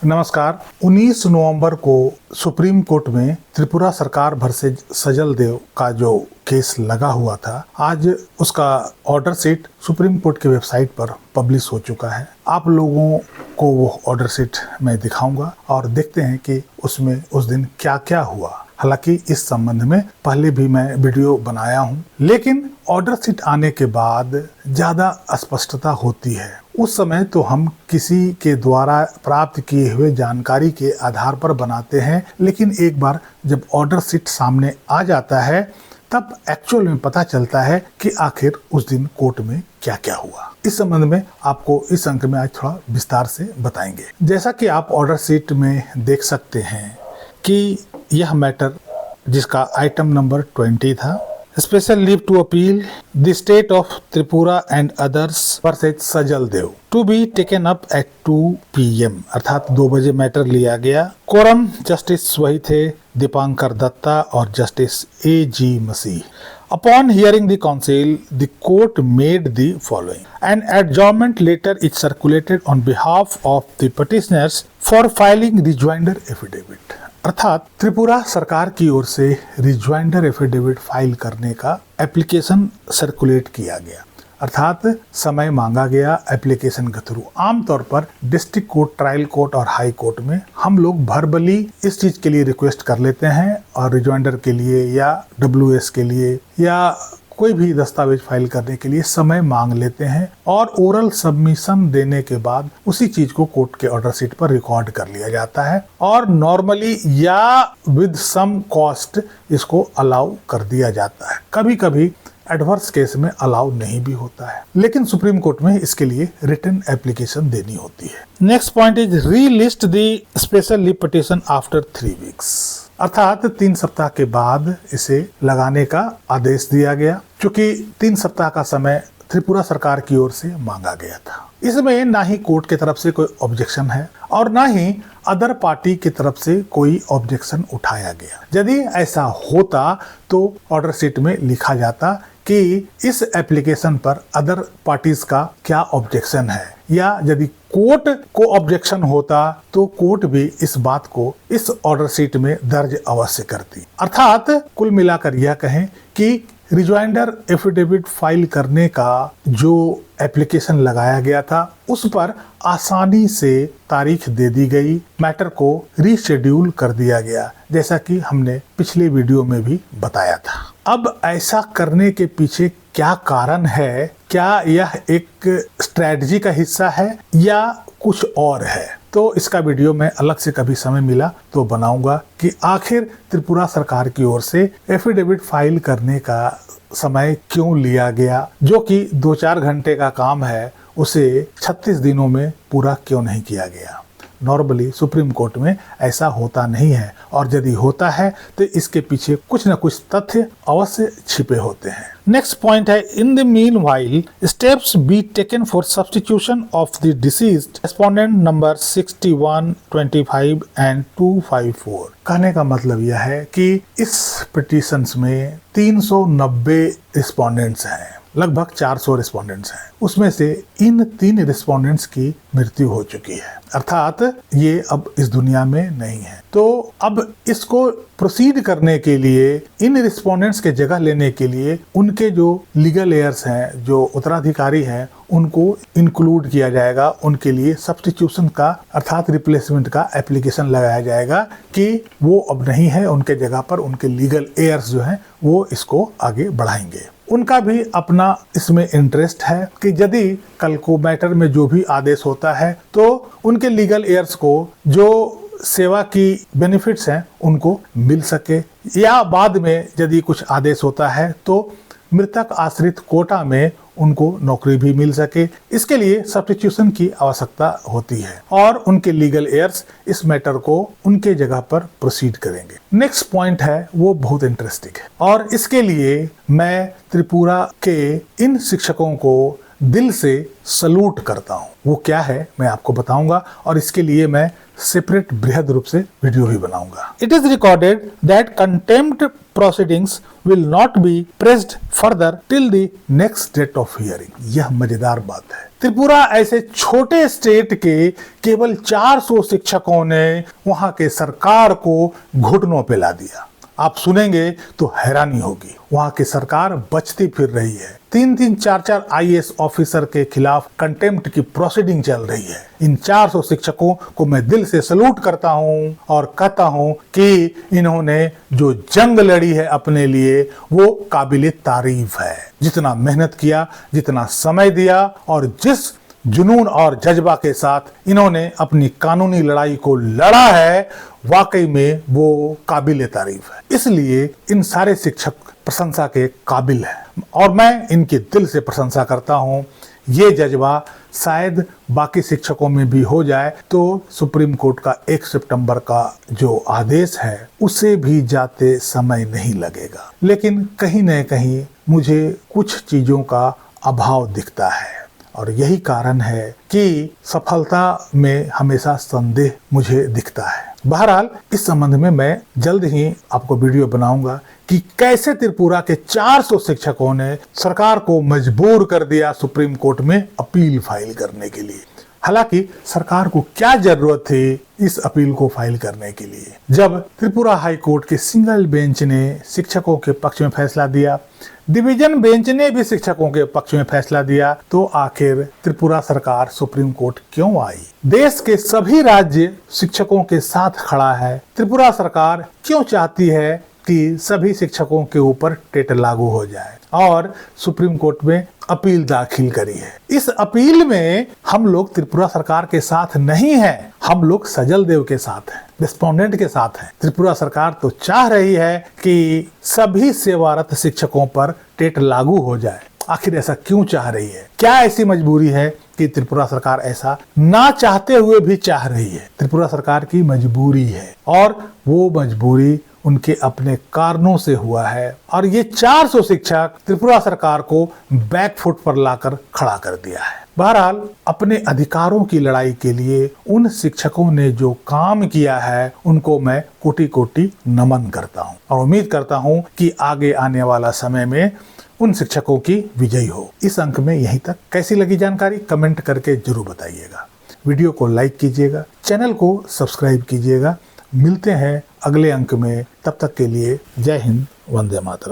नमस्कार। 19 नवंबर को supreme court में त्रिपुरा सरकार वर्सेज सजल देव का जो केस लगा हुआ था, आज उसका ऑर्डर शीट सुप्रीम कोर्ट के वेबसाइट पर पब्लिश हो चुका है। आप लोगों को वो ऑर्डर शीट मैं दिखाऊंगा और देखते हैं कि उसमें उस दिन क्या क्या हुआ। हालांकि इस संबंध में पहले भी मैं वीडियो बनाया हूं, लेकिन ऑर्डर शीट आने के बाद ज़्यादा स्पष्टता होती है। उस समय तो हम किसी के द्वारा प्राप्त किए हुए जानकारी के आधार पर बनाते हैं, लेकिन एक बार जब ऑर्डर शीट सामने आ जाता है तब एक्चुअल में पता चलता है कि आखिर उस दिन कोर्ट में क्या क्या हुआ। इस संबंध में आपको इस अंक में आज थोड़ा विस्तार से बताएंगे। जैसा कि आप ऑर्डर शीट में देख सकते हैं कि यह मैटर जिसका आइटम नंबर 20 था, special leave to appeal the state of Tripura and others versus Sajal Dev to be taken up at 2 PM, अर्थात 2 बजे मैटर लिया गया। कोरम जस्टिस वही थे दीपांकर दत्ता और justice AG Masih. Upon hearing the counsel, the court made the following: an adjournment letter is circulated on behalf of the petitioners for filing rejoinder affidavit. अर्थात त्रिपुरा सरकार की ओर से रिजॉइंडर एफिडेविट फाइल करने का application circulate किया गया, अर्थात समय मांगा गया एप्लीकेशन के थ्रू। आमतौर पर डिस्ट्रिक्ट कोर्ट, ट्रायल कोर्ट और हाई कोर्ट में हम लोग वर्बली इस चीज के लिए रिक्वेस्ट कर लेते हैं और रिजॉइंडर के लिए या WS के लिए या कोई भी दस्तावेज फाइल करने के लिए समय मांग लेते हैं और ओरल सबमिशन देने के बाद उसी चीज को कोर्ट के ऑर्डर शीट पर रिकॉर्ड कर लिया जाता है और नॉर्मली या विद सम कॉस्ट इसको अलाउ कर दिया जाता है। कभी कभी एडवर्स केस में अलाउ नहीं भी होता है, लेकिन सुप्रीम कोर्ट में इसके लिए रिटन एप्लीकेशन देनी होती है। Next point is relist the special leave petition after 3 weeks, अर्थात 3 सप्ताह के बाद इसे लगाने का आदेश दिया गया, क्योंकि 3 सप्ताह का समय त्रिपुरा सरकार की ओर से मांगा गया था। इसमें ना ही कोर्ट की तरफ से कोई ऑब्जेक्शन है और ना ही अदर पार्टी की तरफ से कोई ऑब्जेक्शन उठाया गया। यदि ऐसा होता तो ऑर्डर शीट में लिखा जाता कि इस एप्लीकेशन पर अदर पार्टीज का क्या ऑब्जेक्शन है, या यदि कोर्ट को ऑब्जेक्शन होता तो कोर्ट भी इस बात को इस ऑर्डर शीट में दर्ज अवश्य करती। अर्थात कुल मिलाकर यह कहें कि रिजॉइंडर एफिडेविट फाइल करने का जो एप्लीकेशन लगाया गया था उस पर आसानी से तारीख दे दी गई, मैटर को रीशेड्यूल कर दिया गया, जैसा कि हमने पिछले वीडियो में भी बताया था। अब ऐसा करने के पीछे क्या कारण है? क्या यह एक स्ट्रेटजी का हिस्सा है या कुछ और है? तो इसका वीडियो मैं अलग से कभी समय मिला तो बनाऊंगा कि आखिर त्रिपुरा सरकार की ओर से एफिडेविट फाइल करने का समय क्यों लिया गया, जो कि 2-4 घंटे का काम है उसे 36 दिनों में पूरा क्यों नहीं किया गया। नॉर्मली सुप्रीम कोर्ट में ऐसा होता नहीं है और यदि होता है तो इसके पीछे कुछ न कुछ तथ्य अवश्य छिपे होते हैं। नेक्स्ट पॉइंट है, in the meanwhile steps be taken for substitution of the deceased respondent number 61, 25 and 254। कहने का मतलब यह है कि इस पिटीशंस में 390 रिस्पोंडेंट्स हैं, लगभग 400 रिस्पोंडेंट्स हैं। उसमें से इन 3 रिस्पोंडेंट्स की मृत्यु हो चुकी है, अर्थात ये अब इस दुनिया में नहीं है। तो अब इसको प्रोसीड करने के लिए, इन रिस्पोंडेंट्स के जगह लेने के लिए उनके जो लीगल एयर्स हैं, जो उत्तराधिकारी हैं, उनको इंक्लूड किया जाएगा। उनके लिए सब्स्टिट्यूशन का अर्थात रिप्लेसमेंट का एप्लीकेशन लगाया जाएगा कि वो अब नहीं है, उनके जगह पर उनके लीगल एयर्स जो हैं वो इसको आगे बढ़ाएंगे। उनका भी अपना इसमें इंटरेस्ट है कि यदि कल को मैटर में जो भी आदेश होता है तो उनके लीगल एयर्स को जो सेवा की बेनिफिट्स हैं उनको मिल सके, या बाद में यदि कुछ आदेश होता है तो मृतक आश्रित कोटा में उनको नौकरी भी मिल सके। इसके लिए सब्स्टिट्यूशन की आवश्यकता होती है और उनके लीगल एयर्स इस मैटर को उनके जगह पर प्रोसीड करेंगे। नेक्स्ट पॉइंट है वो बहुत इंटरेस्टिंग है और इसके लिए मैं त्रिपुरा के इन शिक्षकों को दिल से सलूट करता हूँ। वो क्या है मैं आपको बताऊंगा और इसके लिए मैं सेपरेट बृहद रूप से वीडियो भी बनाऊंगा। It is recorded that contempt proceedings will not be pressed further till the next date of hearing। यह मजेदार बात है। त्रिपुरा ऐसे छोटे स्टेट के केवल 400 शिक्षकों ने वहां के सरकार को घुटनों पे ला दिया। आप सुनेंगे तो हैरानी होगी। वहां की सरकार बचती फिर रही है। 3-3, 4-4 IAS ऑफिसर के खिलाफ कंटेम्प्ट की प्रोसीडिंग चल रही है। इन 400 शिक्षकों को मैं दिल से सलूट करता हूं और कहता हूं कि इन्होंने जो जंग लड़ी है अपने लिए वो काबिले तारीफ है। जितना मेहनत किया, जितना समय दिया और जिस जुनून और जज्बा के साथ इन्होंने अपनी कानूनी लड़ाई को लड़ा है, वाकई में वो काबिल तारीफ है। इसलिए इन सारे शिक्षक प्रशंसा के काबिल हैं और मैं इनकी दिल से प्रशंसा करता हूं। ये जज्बा शायद बाकी शिक्षकों में भी हो जाए तो सुप्रीम कोर्ट का 1 सितंबर का जो आदेश है उसे भी जाते समय नहीं लगेगा। लेकिन कहीं न कहीं मुझे कुछ चीजों का अभाव दिखता है और यही कारण है कि सफलता में हमेशा संदेह मुझे दिखता है। बहरहाल इस संबंध में मैं जल्द ही आपको वीडियो बनाऊंगा कि कैसे त्रिपुरा के 400 शिक्षकों ने सरकार को मजबूर कर दिया सुप्रीम कोर्ट में अपील फाइल करने के लिए। हालांकि सरकार को क्या जरूरत थी इस अपील को फाइल करने के लिए, जब त्रिपुरा हाई कोर्ट के सिंगल बेंच ने शिक्षकों के पक्ष में फैसला दिया, डिवीजन बेंच ने भी शिक्षकों के पक्ष में फैसला दिया, तो आखिर त्रिपुरा सरकार सुप्रीम कोर्ट क्यों आई? देश के सभी राज्य शिक्षकों के साथ खड़ा है। त्रिपुरा सरकार क्यों चाहती है कि सभी शिक्षकों के ऊपर टेट लागू हो जाए और सुप्रीम कोर्ट में अपील दाखिल करी है? इस अपील में हम लोग त्रिपुरा सरकार के साथ नहीं हैं, हम लोग सजल देव के साथ हैं, रिस्पोंडेंट के साथ हैं। त्रिपुरा सरकार तो चाह रही है कि सभी सेवारत शिक्षकों पर टेट लागू हो जाए। आखिर ऐसा क्यों चाह रही है? क्या ऐसी मजबूरी है कि त्रिपुरा सरकार ऐसा ना चाहते हुए भी चाह रही है? त्रिपुरा सरकार की मजबूरी है और वो मजबूरी उनके अपने कारणों से हुआ है और ये 400 शिक्षक त्रिपुरा सरकार को बैकफुट पर लाकर खड़ा कर दिया है। बहरहाल अपने अधिकारों की लड़ाई के लिए उन शिक्षकों ने जो काम किया है उनको मैं कोटि कोटि नमन करता हूँ और उम्मीद करता हूँ कि आगे आने वाला समय में उन शिक्षकों की विजय हो। इस अंक में यहीं तक। कैसी लगी जानकारी कमेंट करके जरूर बताइएगा। वीडियो को लाइक कीजिएगा, चैनल को सब्सक्राइब कीजिएगा। मिलते हैं अगले अंक में, तब तक के लिए जय हिंद, वंदे मातरम।